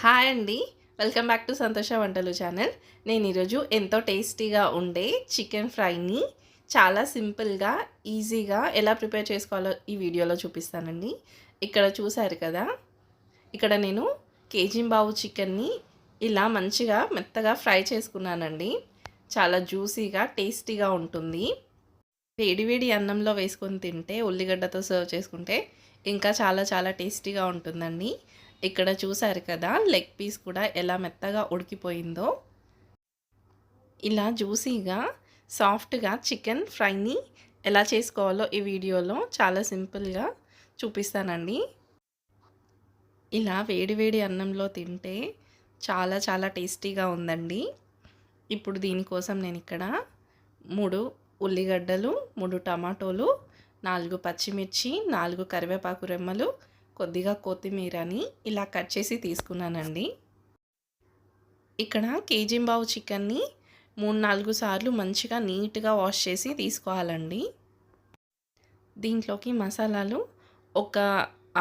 Hi అండి. Welcome back to సంతోష వంటలు ఛానల్. నేను ఈరోజు ఎంతో టేస్టీగా ఉండే చికెన్ ఫ్రైని చాలా సింపుల్గా, ఈజీగా ఎలా ప్రిపేర్ చేసుకోవాలో ఈ వీడియోలో చూపిస్తానండి. ఇక్కడ చూసారు కదా, ఇక్కడ నేను కేజీంబావు చికెన్ని ఇలా మంచిగా మెత్తగా ఫ్రై చేసుకున్నానండి. చాలా జ్యూసీగా, టేస్టీగా ఉంటుంది. వేడి వేడి అన్నంలో వేసుకొని తింటే, ఉల్లిగడ్డతో సర్వ్ చేసుకుంటే ఇంకా చాలా చాలా టేస్టీగా ఉంటుందండి. ఇక్కడ చూసారు కదా, లెగ్ పీస్ కూడా ఎలా మెత్తగా ఉడికిపోయిందో. ఇలా జ్యూసీగా, సాఫ్ట్గా చికెన్ ఫ్రైని ఎలా చేసుకోవాలో ఈ వీడియోలో చాలా సింపుల్గా చూపిస్తానండి. ఇలా వేడి అన్నంలో తింటే చాలా చాలా టేస్టీగా ఉందండి. ఇప్పుడు దీనికోసం నేను ఇక్కడ 3 ఉల్లిగడ్డలు, 3 టమాటోలు, 4 పచ్చిమిర్చి, 4 కరివేపాకు రెమ్మలు, కొద్దిగా కొత్తిమీరని ఇలా కట్ చేసి తీసుకున్నానండి. ఇక్కడ కేజీంబావు చికెన్ని 3-4 సార్లు మంచిగా నీట్గా వాష్ చేసి తీసుకోవాలండి. దీంట్లోకి మసాలాలు ఒక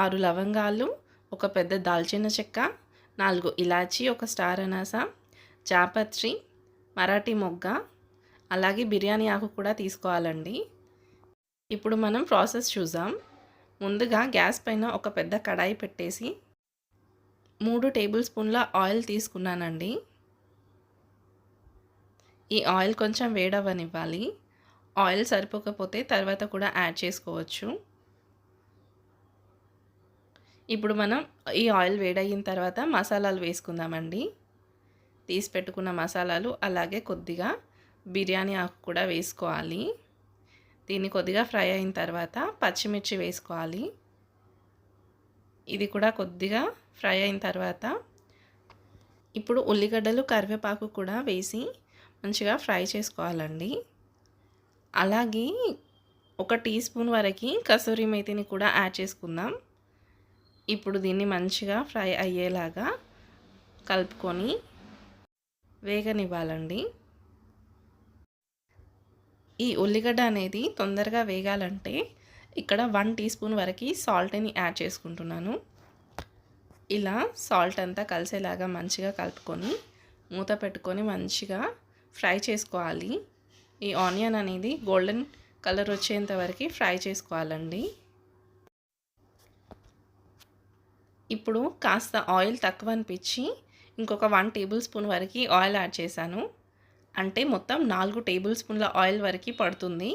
6 లవంగాలు, ఒక పెద్ద దాల్చిన చెక్క, 4 ఇలాచి, ఒక స్టార్ అనాస, జాపత్రి, మరాఠీ మొగ్గ, అలాగే బిర్యానీ ఆకు కూడా తీసుకోవాలండి. ఇప్పుడు మనం ప్రాసెస్ చూద్దాం. ముందుగా గ్యాస్ పైన ఒక పెద్ద కడాయి పెట్టేసి 3 టేబుల్ స్పూన్ల ఆయిల్ తీసుకున్నానండి. ఈ ఆయిల్ కొంచెం వేడవ్వనివ్వాలి. ఆయిల్ సరిపోకపోతే తర్వాత కూడా యాడ్ చేసుకోవచ్చు. ఇప్పుడు మనం ఈ ఆయిల్ వేడయిన తర్వాత మసాలాలు వేసుకుందామండి. తీసి పెట్టుకున్న మసాలాలు, అలాగే కొద్దిగా బిర్యానీ ఆకు కూడా వేసుకోవాలి. దీన్ని కొద్దిగా ఫ్రై అయిన తర్వాత పచ్చిమిర్చి వేసుకోవాలి. ఇది కూడా కొద్దిగా ఫ్రై అయిన తర్వాత ఇప్పుడు ఉల్లిగడ్డలు, కరివేపాకు కూడా వేసి మంచిగా ఫ్రై చేసుకోవాలండి. అలాగే 1 టీ స్పూన్ వరకు కసూరి మేతిని కూడా యాడ్ చేసుకుందాం. ఇప్పుడు దీన్ని మంచిగా ఫ్రై అయ్యేలాగా కలుపుకొని వేగనివ్వాలండి. ఈ ఉల్లిగడ్డ అనేది తొందరగా వేగాలంటే ఇక్కడ 1 టీ స్పూన్ వరకు సాల్ట్ని యాడ్ చేసుకుంటున్నాను. ఇలా సాల్ట్ అంతా కలిసేలాగా మంచిగా కలుపుకొని మూత పెట్టుకొని మంచిగా ఫ్రై చేసుకోవాలి. ఈ ఆనియన్ అనేది గోల్డెన్ కలర్ వచ్చేంత వరకు ఫ్రై చేసుకోవాలండి. ఇప్పుడు కాస్త ఆయిల్ తక్కువ అనిపించి ఇంకొక 1 టేబుల్ స్పూన్ వరకు ఆయిల్ యాడ్ చేశాను. అంటే మొత్తం 4 టేబుల్ స్పూన్ల ఆయిల్ వరకు పడుతుంది.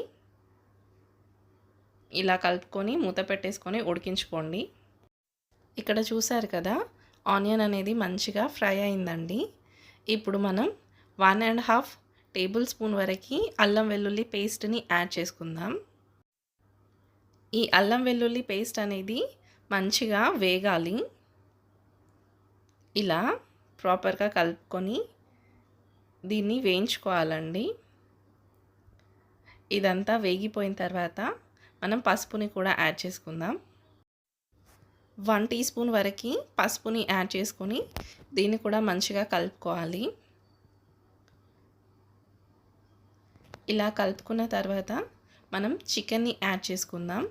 ఇలా కలుపుకొని మూత పెట్టేసుకొని ఉడికించుకోండి. ఇక్కడ చూసారు కదా, ఆనియన్ అనేది మంచిగా ఫ్రై అయిందండి. ఇప్పుడు మనం 1.5 టేబుల్ స్పూన్ వరకు అల్లం వెల్లుల్లి పేస్ట్ని యాడ్ చేసుకుందాం. ఈ అల్లం వెల్లుల్లి పేస్ట్ అనేది మంచిగా వేగాలి. ఇలా ప్రాపర్గా కలుపుకొని దీన్ని వేయించుకోవాలండి. ఇదంతా వేగిపోయిన తర్వాత మనం పసుపుని కూడా యాడ్ చేసుకుందాం. 1 టీ స్పూన్ వరకు పసుపుని యాడ్ చేసుకొని దీన్ని కూడా మంచిగా కలుపుకోవాలి. ఇలా కలుపుకున్న తర్వాత మనం చికెన్ని యాడ్ చేసుకుందాం.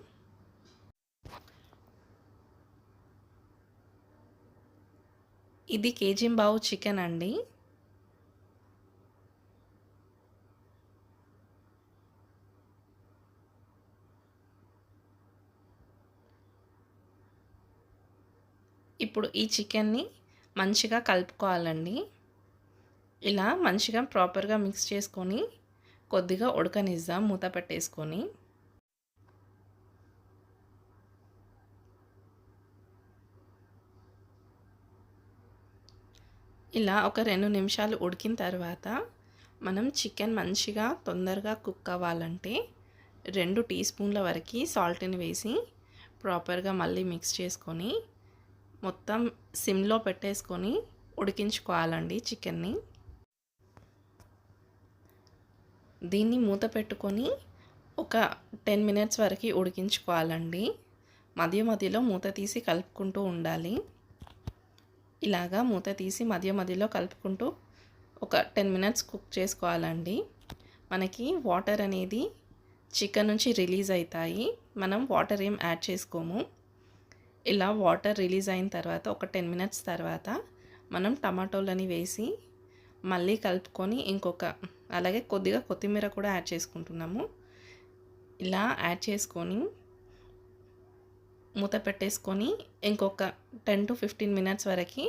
ఇది కేజీంబావు చికెన్ అండి. ఇప్పుడు ఈ చికెన్ని మంచిగా కలుపుకోవాలండి. ఇలా మంచిగా ప్రాపర్గా మిక్స్ చేసుకొని కొద్దిగా ఉడకనిద్దాం మూత పెట్టేసుకొని. ఇలా ఒక 2 నిమిషాలు ఉడికిన తర్వాత మనం చికెన్ మంచిగా తొందరగా కుక్ అవ్వాలంటే 2 టీ స్పూన్ల వరకు సాల్ట్ని వేసి ప్రాపర్గా మళ్ళీ మిక్స్ చేసుకొని మొత్తం సిమ్లో పెట్టేసుకొని ఉడికించుకోవాలండి చికెన్ని. దీన్ని మూత పెట్టుకొని ఒక 10 మినిట్స్ వరకు ఉడికించుకోవాలండి. మధ్యలో మూత తీసి కలుపుకుంటూ ఉండాలి. ఇలాగా మూత తీసి మధ్యలో కలుపుకుంటూ ఒక 10 మినిట్స్ కుక్ చేసుకోవాలండి. మనకి వాటర్ అనేది చికెన్ నుంచి రిలీజ్ అవుతాయి. మనం వాటర్ ఏం యాడ్ చేసుకోము. ఇలా వాటర్ రిలీజ్ అయిన తర్వాత ఒక 10 మినిట్స్ తర్వాత మనం టమాటోలని వేసి మళ్ళీ కలుపుకొని అలాగే కొద్దిగా కొత్తిమీర కూడా యాడ్ చేసుకుంటున్నాము. ఇలా యాడ్ చేసుకొని మూత పెట్టేసుకొని ఇంకొక 10 to 15 మినిట్స్ వరకు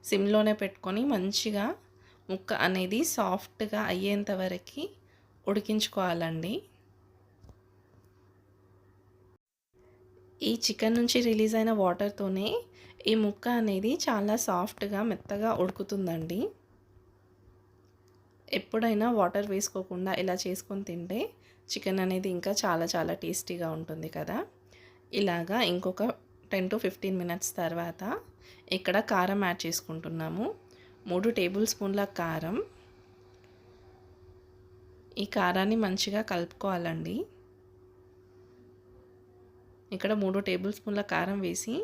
సిమ్లోనే పెట్టుకొని మంచిగా ముక్క అనేది సాఫ్ట్గా అయ్యేంత వరకు ఉడికించుకోవాలండి. ఈ చికెన్ నుంచి రిలీజ్ అయిన వాటర్తోనే ఈ ముక్క అనేది చాలా సాఫ్ట్గా మెత్తగా ఉడుకుతుందండి. ఎప్పుడైనా వాటర్ వేసుకోకుండా ఇలా చేసుకొని తింటే చికెన్ అనేది ఇంకా చాలా చాలా టేస్టీగా ఉంటుంది కదా. ఇలాగా ఇంకొక 10 to 15 మినిట్స్ తర్వాత ఇక్కడ కారం యాడ్ చేసుకుంటున్నాము. 3 టేబుల్ స్పూన్ల కారం. ఈ కారాన్ని మంచిగా కలుపుకోవాలండి. ఇక్కడ 3 టేబుల్ స్పూన్ల కారం వేసి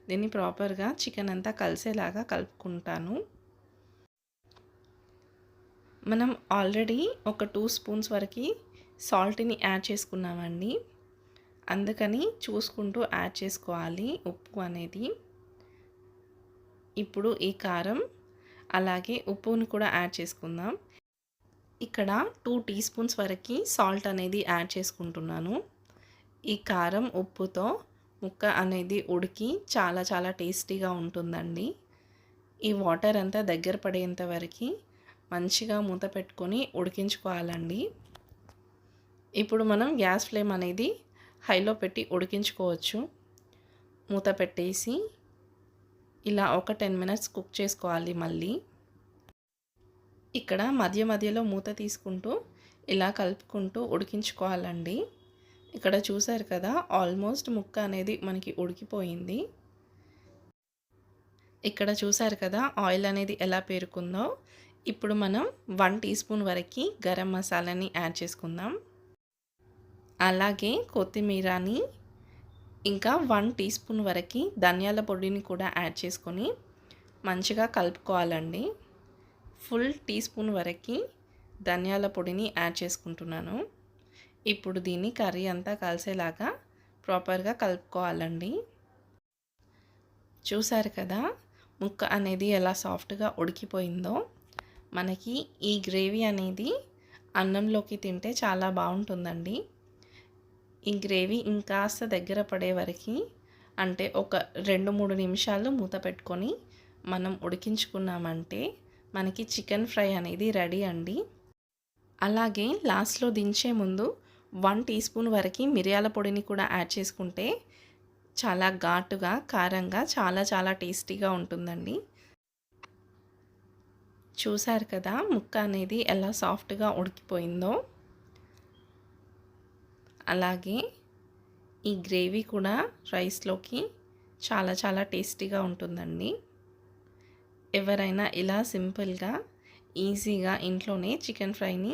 దీన్ని ప్రాపర్గా చికెన్ అంతా కలిసేలాగా కలుపుకుంటాను. మనం ఆల్రెడీ ఒక 2 స్పూన్స్ వరకు సాల్ట్ని యాడ్ చేసుకున్నామండి. అందుకని చూసుకుంటూ యాడ్ చేసుకోవాలి ఉప్పు అనేది. ఇప్పుడు ఈ కారం అలాగే ఉప్పును కూడా యాడ్ చేసుకుందాం. ఇక్కడ 2 టీ స్పూన్స్ వరకు సాల్ట్ అనేది యాడ్ చేసుకుంటున్నాను. ఈ కారం ఉప్పుతో ముక్క అనేది ఉడికి చాలా చాలా టేస్టీగా ఉంటుందండి. ఈ వాటర్ అంతా దగ్గర పడేంత వరకు మంచిగా మూత పెట్టుకొని ఉడికించుకోవాలండి. ఇప్పుడు మనం గ్యాస్ ఫ్లేమ్ అనేది హైలో పెట్టి ఉడికించుకోవచ్చు. మూత పెట్టేసి ఇలా ఒక 10 మినిట్స్ కుక్ చేసుకోవాలి. మళ్ళీ ఇక్కడ మధ్య మధ్యలో మూత తీసుకుంటూ ఇలా కలుపుకుంటూ ఉడికించుకోవాలండి. ఇక్కడ చూసారు కదా, ఆల్మోస్ట్ ముక్క అనేది మనకి ఉడికిపోయింది. ఇక్కడ చూసారు కదా ఆయిల్ అనేది ఎలా పేరుకుందో. ఇప్పుడు మనం 1 టీ స్పూన్ వరకు గరం మసాలాని యాడ్ చేసుకుందాం. అలాగే కొత్తిమీరని ఇంకా 1 టీ స్పూన్ వరకు ధనియాల పొడిని కూడా యాడ్ చేసుకొని మంచిగా కలుపుకోవాలండి. ఫుల్ టీ స్పూన్ వరకు ధనియాల పొడిని యాడ్ చేసుకుంటున్నాను. ఇప్పుడు దీన్ని కర్రీ అంతా కలిసేలాగా ప్రాపర్గా కలుపుకోవాలండి. చూసారు కదా ముక్క అనేది ఎలా సాఫ్ట్గా ఉడికిపోయిందో. మనకి ఈ గ్రేవీ అనేది అన్నంలోకి తింటే చాలా బాగుంటుందండి. ఈ గ్రేవీ ఇంకాస్త దగ్గర పడే వరకు అంటే ఒక 2-3 నిమిషాలు మూత పెట్టుకొని మనం ఉడికించుకున్నామంటే మనకి చికెన్ ఫ్రై అనేది రెడీ అండి. అలాగే లాస్ట్లో దించే ముందు 1 టీ స్పూన్ వరకు మిరియాల పొడిని కూడా యాడ్ చేసుకుంటే చాలా ఘాటుగా కారంగా చాలా చాలా టేస్టీగా ఉంటుందండి. చూసారు కదా ముక్క అనేది ఎలా సాఫ్ట్గా ఉడికిపోయిందో. అలాగే ఈ గ్రేవీ కూడా రైస్లోకి చాలా చాలా టేస్టీగా ఉంటుందండి. ఎవరైనా ఇలా సింపుల్గా ఈజీగా ఇంట్లోనే చికెన్ ఫ్రైని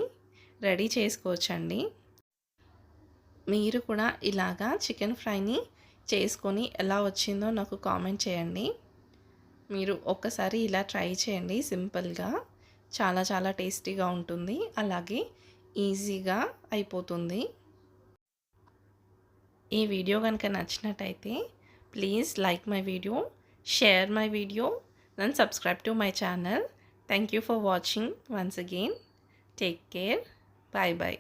రెడీ చేసుకోవచ్చండి. మీరు కూడా ఇలాగా చికెన్ ఫ్రైని చేసుకొని ఎలా వచ్చిందో నాకు కామెంట్ చేయండి. మీరు ఒక్కసారి ఇలా ట్రై చేయండి. సింపుల్గా చాలా చాలా టేస్టీగా ఉంటుంది. అలాగే ఈజీగా అయిపోతుంది. ఈ వీడియో కనుక నచ్చినట్టయితే please like my video, share my video, then subscribe to my channel. Thank you for watching once again. Take care. Bye bye.